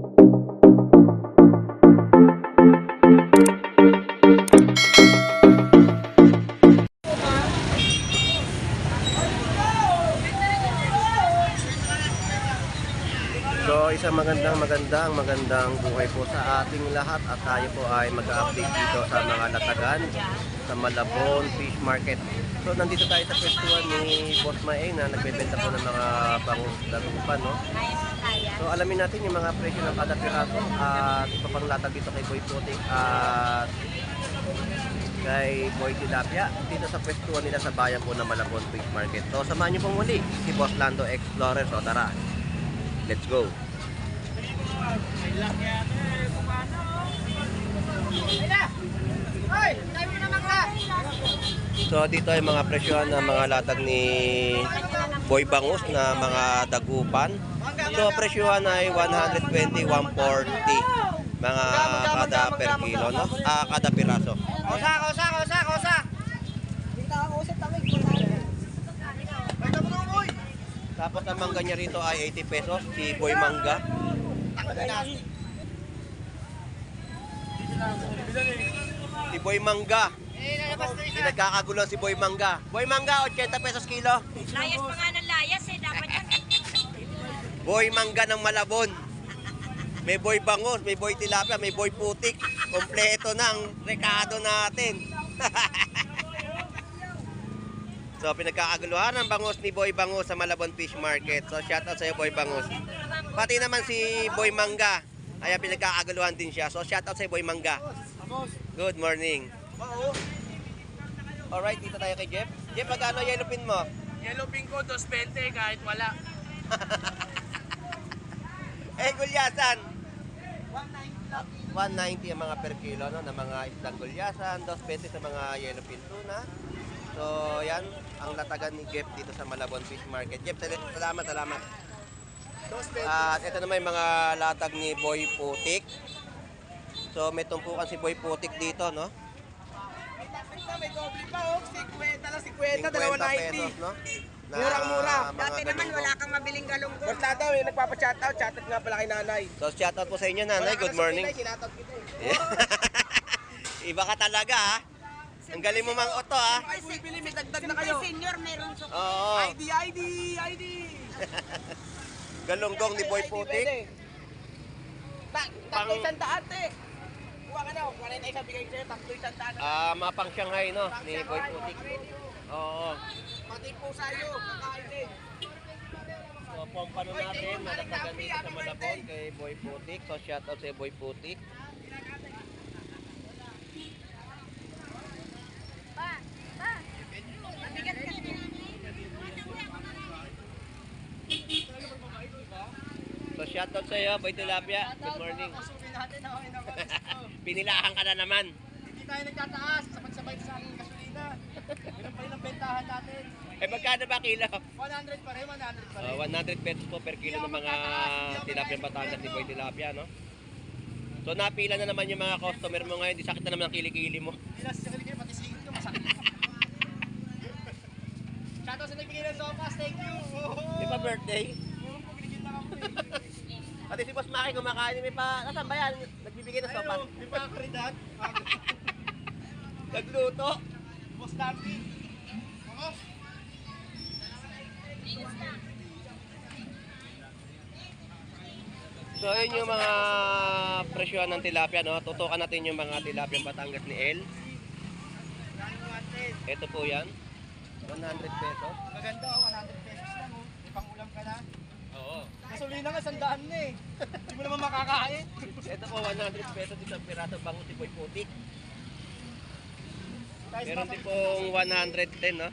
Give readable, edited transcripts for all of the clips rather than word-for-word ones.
So isang magandang buhay po sa ating lahat at tayo po ay mag-update dito sa mga latagan sa Malabon Fish Market. So nandito tayo sa pwestuhan ni Boss Maeng na nagbebenta po ng mga bangus dagupan, no? So alamin natin yung mga presyo ng kada piraso at iba pang latag dito kay Boy Putik at kay Boy Tilapia dito sa pwestuhan nila sa bayan po ng Malabon Fish Market. So samahan niyo pong muli si Boss Lando Explorer. So tara, let's go! So dito ay mga presyohan ng mga latag ni Boy Bangus na mga dagupan. So presyohan ay 120, 140 mga kada per kilo, no? Kada piraso. Tapos ang mangga niya rito ay 80 pesos, si Boy Mangga. Si Boy Mangga. Nagkakagulo si Boy Mangga. Boy Mangga, 80 pesos kilo. Layas pa nga ng layas eh, dapat yan. Boy Mangga ng Malabon. May Boy Bangus, may Boy Tilapia, may Boy Putik. Kompleto na ang rekado natin. So pinagkakaguluhan ng bangus ni Boy Bangus sa Malabon Fish Market. So shoutout sa iyo Boy Bangus. Pati naman si Boy Mangga. Ay pinagkakaguluhan din siya. So shoutout sa iyo Boy Mangga. Good morning. Alright, dito tayo kay Jeff. Jeff, magkano yellowfin mo? Yellowfin ko 220 kahit wala. Gulyasan. 190 ang mga per kilo, no, ng mga isdang gulyasan, 220 sa mga yellowfin tuna. So, yan ang latagan ni Jeff dito sa Malabon Fish Market. Jeff, salamat. At ito naman yung mga latag ni Boy Putik. So, may tumpukan si Boy Putik dito, no? May doble pa, 50 lang, 50, 50 pesos, no? Murang-mura. Dati naman wala kang mabiling galunggong. Basta daw, nagpapa-shoutout, shoutout nga pala kay nanay. So, shoutout po sa inyo, nanay. Good morning. Shoutout kita Iba ka talaga, ha? Ang galing mo mang oto, ha? Ay, bumibili, may dagdag na Siyempre kayo. senior, meron sa Oo. ID. Galunggong ni Boy Putik. Tatlo isang daan, te. Kuha ka na, 41 bigay ko sa'yo, tatlo isang daan. Mapang Shanghai, no? Ni Boy Putik. Oo. Pati po sa'yo, kakain din. So, pompano natin, nalatagan dito sa Malabon kay Boy Putik. So, shoutout sa Boy Putik. So, shoutout sa iyo, Boy Tilapia. Good morning. Pinilahan ka na naman. Hindi tayo nagtataas, sabay-sabay sa aking gasolina. Ganun pa rin ang bentahan natin. Magkano ba kilo? 100 pa rin, 100 pa rin. 100 pesos po per kilo ng mga tilapia Batangas ni Boy Tilapia, no? So napila na naman yung mga customer mo ngayon, di sakit na naman ang kilikili mo. Ilas sa kilikili, pati singit ko, masakit. Shoutout sa nagbigay ng sopas, thank you. Di ba birthday? Oo, pagigil lang ako eh. Pati si Boss Maki kumakain, may pa, nasaan ba yan? Nagbibigay ng sopas. Ayun, di ba ako rin dad? Nagluto. Boss Darby. Oo. So yun yung mga presyohan ng tilapia, no? Tutukan natin yung mga tilapia Batangas ni El. Ito po yan. 100 pesos. Maganda, 100 pesos lang oh. May pang-ulam ka na. Oo. Gasolina nga, 100 na eh. Hindi mo naman makakain. Ito po 100 pesos isang piraso bangus si Boy Putik. Meron din pong 110, no?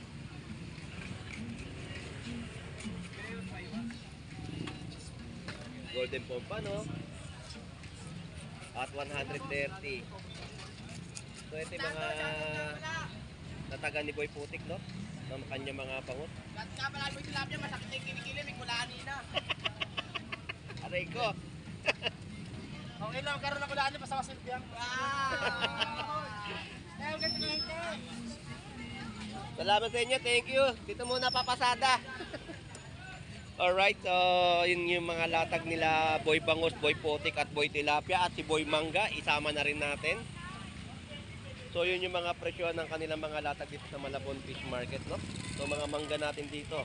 Golden Pompa, no? At 130. So ito yung mga natagan ni Boy Putik, no? Ng kanyang mga bangus. Lahat ka pala mo yung tilapia, masakit na yung kilikili, may kulani na. Aray ko! Okay lang, karoon ako kulani, basta masilbihan. Ayaw ka tumente. Salamat sa inyo, thank you. Dito muna papasada. Alright, so yun yung mga latag nila Boy Bangus, Boy Putik at Boy Tilapia at si Boy Mangga, isama na rin natin. So yun yung mga presyo ng kanilang mga latag dito sa Malabon Fish Market, no? So mga mangga natin dito.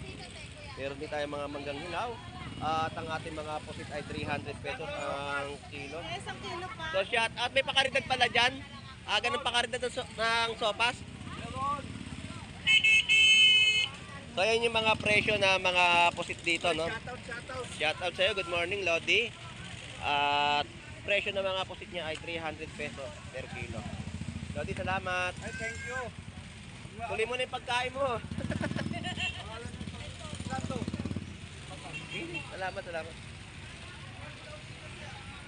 Meron din tayong mga manggang hilaw. At ang ating mga pusit ay 300 pesos ang kilo. Isang kilo pa. So shout out, may pakaridad pala dyan. Ganun pakaridad ng sopas. So yan yung mga presyo na mga pusit dito, no? Shout out sa'yo, good morning Lodi. At presyo ng mga pusit niya ay 300 pesos per kilo. Lodi, salamat. Ay, thank you. Tuloy mo na yung pagkain mo. Salamat, salamat.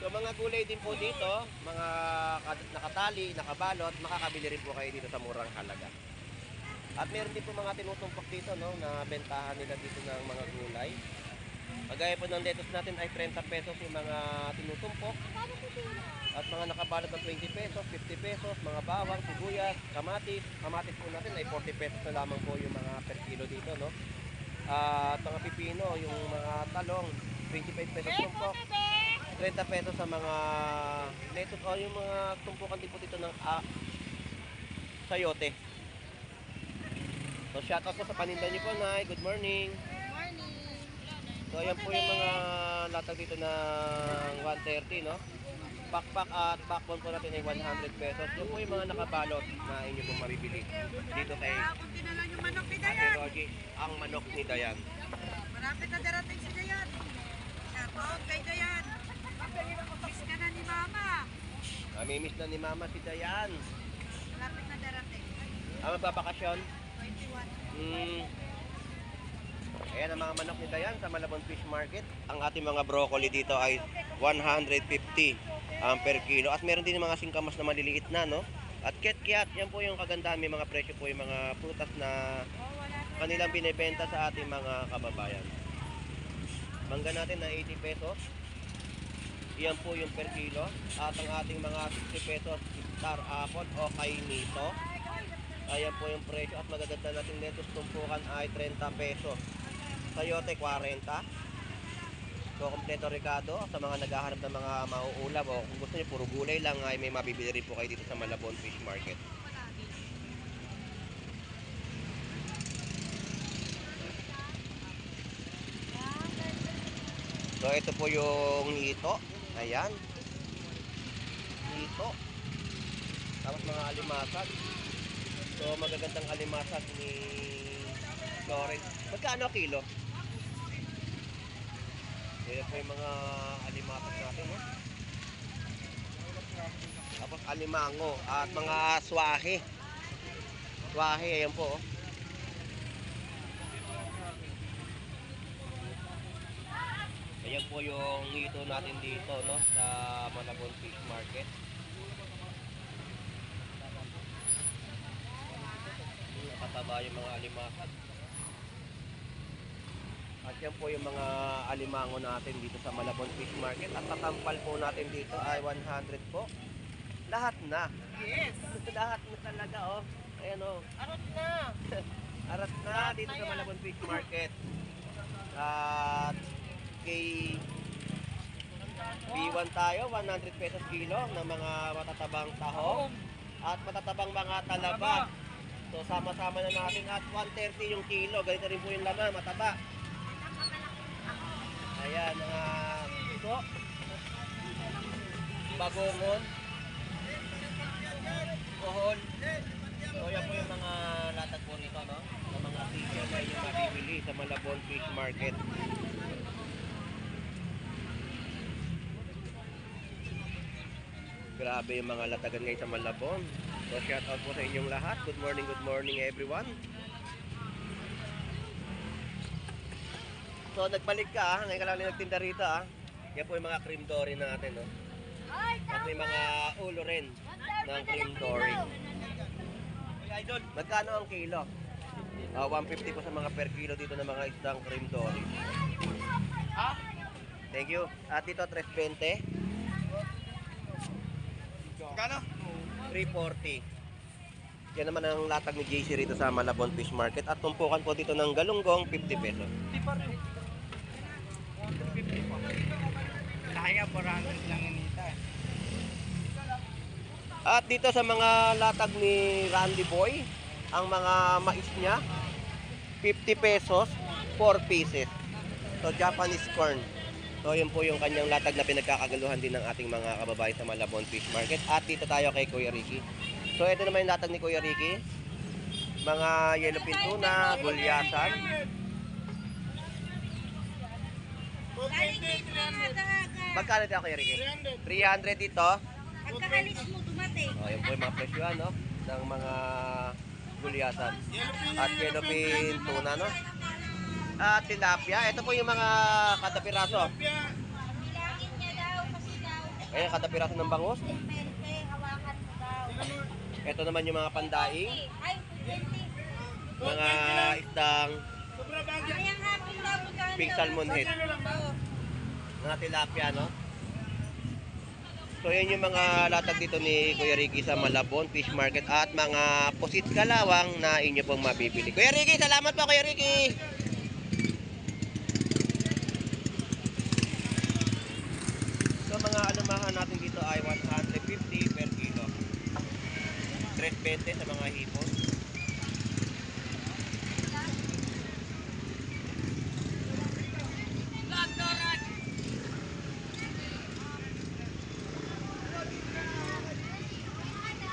So mga gulay din po dito, mga nakatali, nakabalot, makakabili rin po kayo dito sa murang halaga. At meron din po mga tinutumpok dito, no, na bentahan nila dito ng mga gulay. Kagaya po ng lettuce natin ay 30 pesos yung mga tinutumpok. At mga nakabalot na 20 pesos, 50 pesos, mga bawang, sibuyas, kamatis. Kamatis po natin ay 40 pesos na lamang po yung mga per kilo dito, no. At mga pipino, yung mga talong, 25 pesos tumpok. 30 pesos sa mga lettuce o yung mga tumpukan din po dito ng sayote. So shout out po sa paninda niyo po, Nay. Good morning. So ayan po yung mga latag dito ng 130, no? Pakpak at pakbon po natin ay 100 pesos. Yung po yung mga nakabalot na inyo pong mabibili dito kay Kung tinala yung manok ni Ate Dayan. Rogie, ang manok ni Dayan. Malapit na darating si Dayan. Shout out kay Dayan. Miss ka na ni Mama. Namimiss na ni Mama si Dayan. Malapit na darating. Magpapakasyon. 21. Ayan ang mga manok ni Dayan sa Malabon Fish Market. Ang ating mga broccoli dito ay 150 per kilo. At meron din mga singkamas na maliliit na, no? At kiat-kiat, yan po yung kagandahan. May mga presyo po yung mga prutas na kanilang binibenta sa ating mga kababayan. Mangga natin na 80 pesos. Yan po yung per kilo. At ang ating mga 60 pesos star apple o kainito. Ayan po yung presyo. At magaganda natin lettuce tumpukan ay 30 pesos. Sayote 40. So kompleto Ricardo sa mga naghahanap ng mga mauulam o kung gusto niyo puro gulay lang ay may mabibili rin po kayo dito sa Malabon Fish Market. So ito po yung hito. Ayan. Hito. Tapos mga alimasag. So magagandang alimasag ni Florence. Magkano kilo? Yan po yung mga alimasag natin, no? Tapos alimango at mga swahe. Swahe, ayan po, oh. Ayan po yung hito natin dito, no? Sa Malabon Fish Market. Nakataba yung mga alimasag. At yan po yung mga alimango natin dito sa Malabon Fish Market. At tatampal po natin dito ay 100 po. Lahat na. Yes. Lahat na talaga, oh. Ayan, oh. Arot na. Arat na dito sa Malabon Fish Market. At kay B1 tayo, 100 pesos kilo ng mga matatabang tahong. At matatabang mga talaba. So sama-sama na natin at 130 yung kilo. Ganito rin po yung laman, mataba. Ayan, mga ito. Bagongon. Kohol. So yan po yung mga latag po nito, no? Ng mga fisher na yung mabibili sa Malabon Fish Market. Grabe yung mga latagan ngayon sa Malabon. So shout out po sa inyong lahat. Good morning everyone. So nagbalik ka, ngayon ka lang nagtinda rito, ah. Yan po yung mga cream dory natin, no? At may mga ulo rin ng cream dory. Magkano ang kilo? 150 po sa mga per kilo dito ng mga isdang cream dory. Thank you. At dito 320. Magkano? 340. Yan naman ang latag ni JC rito sa Malabon Fish Market. At tumpukan po dito ng galunggong 50 pesos. Kaya 400 lang inita. At dito sa mga latag ni Randy Boy, ang mga mais niya, 50 pesos, 4 pieces. So, Japanese corn. So, yun po yung kanyang latag na pinagkakagaluhan din ng ating mga kababayan sa Malabon Fish Market. At dito tayo kay Kuya Ricky. So, ito naman yung latag ni Kuya Ricky. Mga yellowfin tuna, gulyasan. Galing dito mga dagat. Magkano dito Kuya Ricky? 300 dito. Pagkakalis mo, dumating. O, yun po yung mga presyohan, no? Ng mga gulyasan. At yellowfin tuna, no? At tilapia. Ito po yung mga kada piraso. Bilangin niya daw kasi daw. Ayan, kada piraso ng bangus. Depende, hawakan mo daw. Ito naman yung mga pandaing. Ay, 20. Mga isdang Ayang hapon daw, magkano? pink salmon head. Oo. Mga tilapia, no? So, yan yung mga latag dito ni Kuya Ricky sa Malabon Fish Market at mga pusit kalawang na inyo pong mabibili. Kuya Ricky, salamat po Kuya Ricky! So, mga alumahan natin dito ay 150 per kilo. 320 sa mga hipon.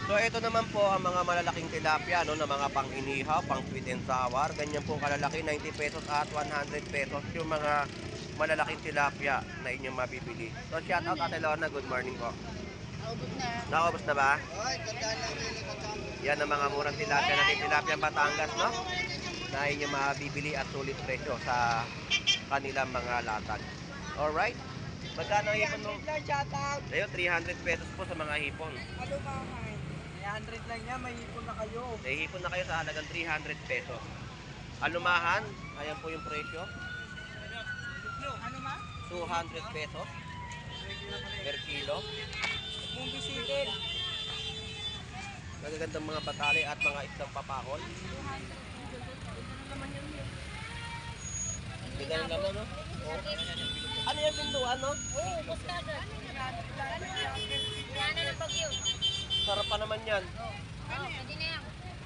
So ito naman po ang mga malalaking tilapia no, na mga pang-inihaw, pang sweet and sour. Ganyan pong kalalaki, 90 pesos at 100 pesos yung mga malalaking tilapia na inyong mabibili. So shout out Ate Lorna, good morning po. Naubos na. Naubos na ba? Ay, ganda lang yung Yan ang mga murang tilapia natin, tilapia Batangas, no? Na inyong mabibili at sulit presyo sa kanilang mga latag. Alright? Magkano ang hipon mo? shout out. Ayun, 300 pesos po sa mga hipon. Ano ba, 100 lang yan, may ipon na kayo. Hipon na kayo sa halagang 300 pesos. Alumahan, ayan po yung presyo. Ano ma? 200 pesos per kilo. Mong bisitin. Magagandang mga batali at mga isdang papakol. Ganda ng laman, no? Oh. Ano yung pinduan, no? Oo, basta agad. Yan na ng bagyo. Sarap pa naman yan. Oo, pwede na yan.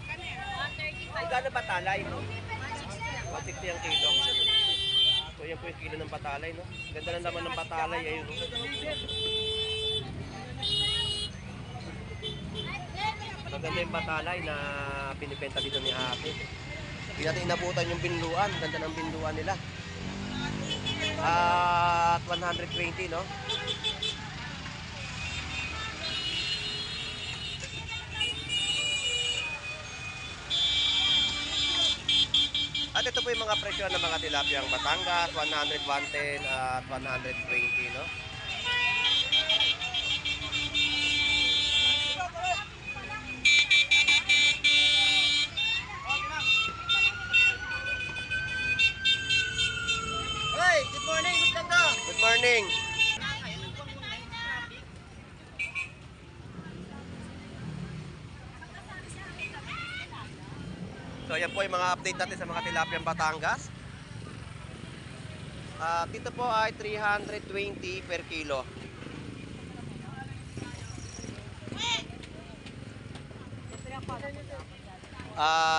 135. Magkano batalay? 160 lang. 160 ang kilo. So yan po yung kilo ng batalay, no? Ganda ng laman ng batalay, ayun. No? Maganda yung batalay na binibenta dito ni ate. Hindi natin inabutan yung binluan. Ganda ng binluan nila. At 120, no? At ito po yung mga presyo ng mga tilapia ang Batangas, 100, 110 at 120, no? Hey, good morning, good morning. Good morning! So yan po yung mga update natin sa mga tilapiang Batangas. Dito po ay 320 per kilo.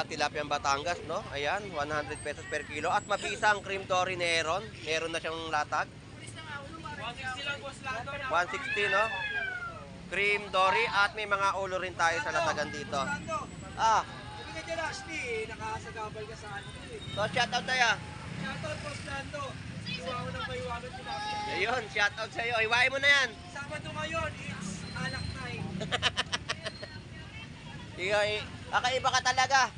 Tilapiang Batangas, no? Ayan, 100 pesos per kilo. At mabisa ang cream dory meron. Meron na siyang latag. 160, no? Cream dory at may mga ulo rin tayo sa latagan dito. Ah, Hindi ka dyan, Ashley. Nakasagabal ka sa ano eh. so shoutout tayo. Shout out, Boss Lando. Iwawa ng maiwanan sinabi. Ayun, shoutout sa'yo. Iwain mo na yan. Sabado ngayon, it's alak night. Kakaiba ka talaga.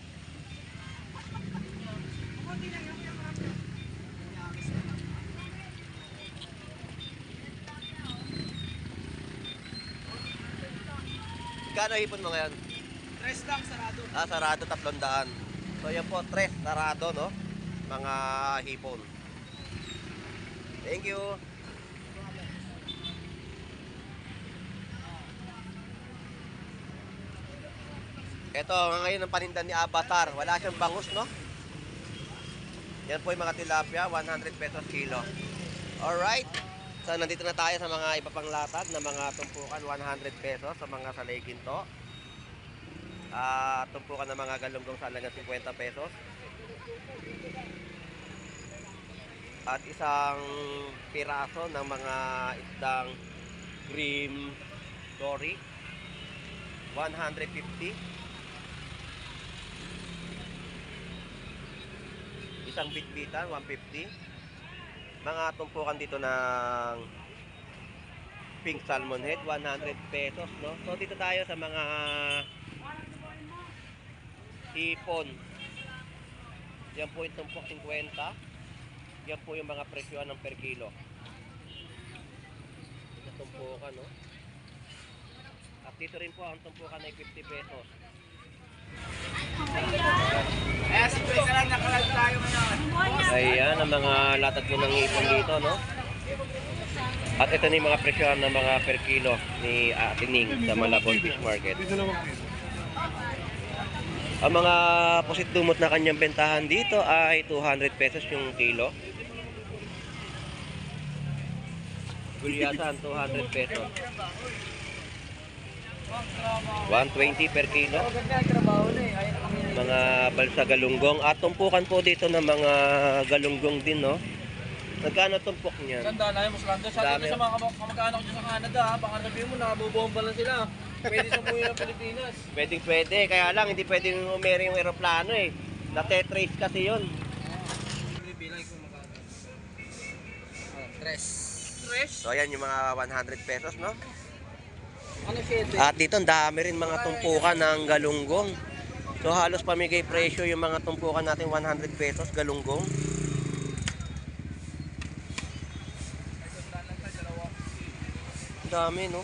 Kano hipon mo ngayon? Tres lang, sarado. Sarado 300. So yan po, tres sarado, no? Mga hipon. Thank you. Ito, ngayon ang paninda ni Avatar. Wala siyang bangus, no? Yan po yung mga tilapia, 100 pesos kilo. Alright. So, nandito na tayo sa mga iba pang latag na mga tumpukan 100 pesos sa mga salay ginto. Tumpukan ng mga galunggong sa halagang 50 pesos. At isang piraso ng mga isdang cream dory 150. Isang bitbitan 150. Mga tumpukan dito ng pink salmon head 100 pesos, no? So dito tayo sa mga hipon. Yan po yung tumpok 50. Yan po yung mga presyoan ng per kilo. Yung tumpukan, no? At dito rin po ang tumpukan ay 50 pesos. Kaya simple ka lang, nakalag tayo ngayon. Ayan ang mga latag ko ng hipon dito, no? At ito na yung mga presyoan ng mga per kilo ni Ate Ning sa Malabon Fish Market. Ang mga pusit dumot na kanyang bentahan dito ay 200 pesos yung kilo. Gulyasan 200 pesos. 120 per kilo. Mga balsa galunggong. At tumpukan po dito ng mga galunggong din, no? Nagkano tumpok niyan? Sandaan na yung Muslanda. Sabi sa mga kamag-anak ko dyan sa Canada, ha? Baka sabihin mo, nakabubomba lang sila. Pwede sa buhay ng Pilipinas. Pwede. Kaya lang, hindi pwedeng umeri yung aeroplano eh. Na-tetrace kasi yun. Bilang ko magkano. Tres. So ayan yung mga 100 pesos, no? Ano 7? At dito ang dami rin mga tumpukan ng galunggong. So halos pamigay presyo yung mga tumpukan natin 100 pesos galunggong. Dami, no?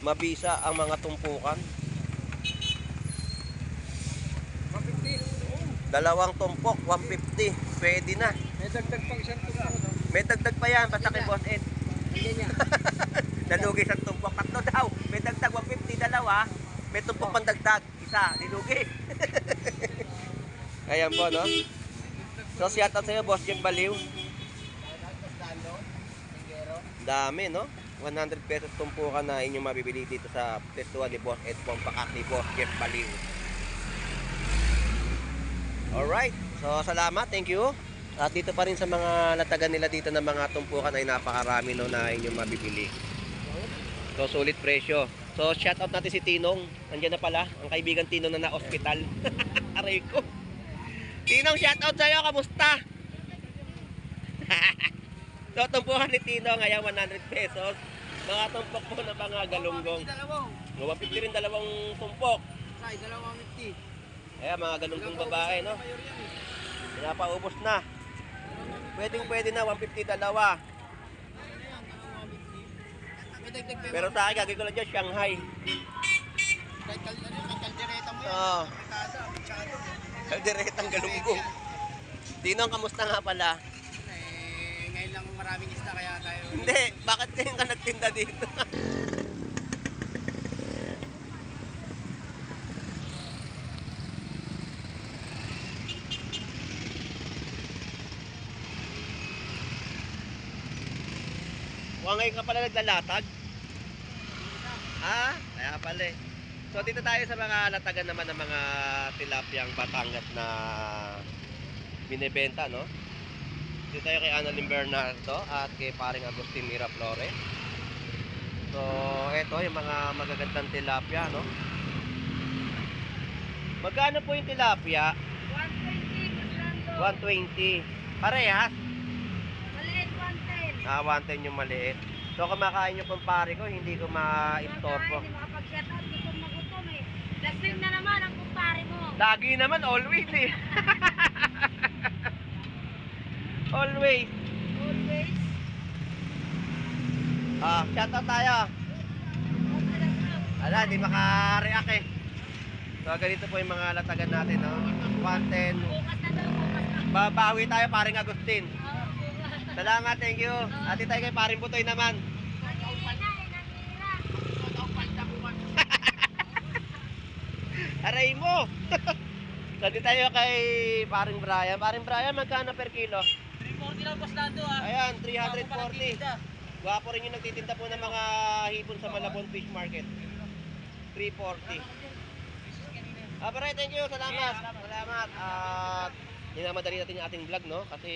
Mabisa ang mga tumpukan. 150. Dalawang tumpok, 150. Pwede na. May dagdag pang isang tumpok. May dagdag pa yan, basta kay Boss Ed. Hindi niya. Nalugi isang tumpok. Tatlo daw. May dagdag 150, dalawa. May tumpok pang dagdag. Isa, nilugi. Ayan po, no? So, shoutout sa'yo, Boss Jeff Baliw. Dami, no? 100 pesos tumpukan na inyong mabibili dito sa testuan ni Boss Ed Pompakat ni Boss Jeff Baliw. Alright. So, salamat. Thank you. At dito pa rin sa mga latagan nila dito ng mga tumpukan ay napakarami, no, na inyong mabibili. So, sulit presyo. So, shoutout natin si Tinong. Nandiyan na pala. Ang kaibigan Tinong na na-hospital. Aray ko. Tinong, shoutout sa'yo. Kamusta? So, tumpukan ni Tinong. Ayan, 100 pesos. Mga tumpok po ng mga galunggong. 150 rin dalawang tumpok. Say, 250. Ayan, mga galunggong babae, no? Pinapaubos na. Pwede na, 150 dalawa. May dagdag pa. Pero sa akin, gagawin ko lang dyan, Shanghai. Kahit kaldereta mo yan. Oo. Kalderetang galunggong. Tinong, kamusta nga pala? Ngayon lang maraming isda kaya tayo. Hindi, bakit ngayon ka nagtinda dito? Ngayon ka pala naglalatag? Kaya pala eh. So dito tayo sa mga latagan naman ng mga tilapiyang Batangas na binibenta, no? Dito tayo kay Annalyn Bernardo at kay paring Agustin Miraflores. So eto yung mga magagandang tilapia, no? Magkano po yung tilapia? 120, 120. Parehas? maliit 110. 110 yung maliit. So kumakain yung kumpare ko, hindi ko ma-istorbo. Hindi makapag-shoutout, gutom na gutom eh. Lasing na naman ang kumpare mo. Lagi naman, always eh. Always. Always. Shoutout tayo. Ala, hindi maka-react eh. So ganito po yung mga latagan natin, no? 110. Bukas na daw, bukas na. Babawi tayo, paring Agustin. Bukas. Salamat, thank you. Ati tayo kay paring Butoy naman. Nangira. Aray mo. Nandito tayo kay paring Brian. Paring Brian, magkano per kilo? 340 lang boss Lando ah. Ayan, Bago pa lang 340. titinda. Gwapo rin yung nagtitinda po ng mga hipon sa Malabon Fish Market. 340. Pare, thank you. Salamat. Salamat. At minamadali natin yung ating vlog, no? Kasi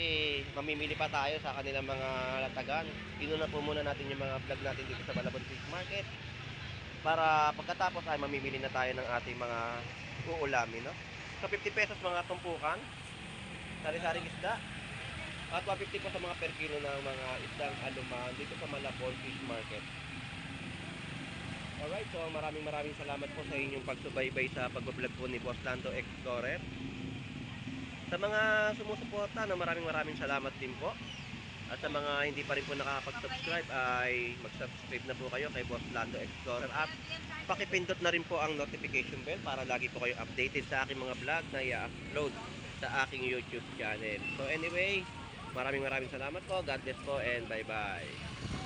mamimili pa tayo sa kanilang mga latagan. Inuna po muna natin yung mga vlog natin dito sa Malabon Fish Market. Para pagkatapos ay mamimili na tayo ng ating mga uulamin, no? So 50 pesos mga tumpukan. Sari-saring isda. At 150 po sa mga per kilo ng mga isdang aluman dito sa Malabon Fish Market. Alright, so maraming salamat po sa inyong pagsubaybay sa pagbablog po ni Boss Lando Explorer. Sa mga sumusuporta, maraming salamat din po. At sa mga hindi pa rin po nakakapag-subscribe ay mag-subscribe na po kayo kay Boss Lando Explorer. At pakipindot na rin po ang notification bell para lagi po kayo updated sa aking mga vlog na i-upload sa aking YouTube channel. So anyway, maraming salamat po. God bless po and bye-bye.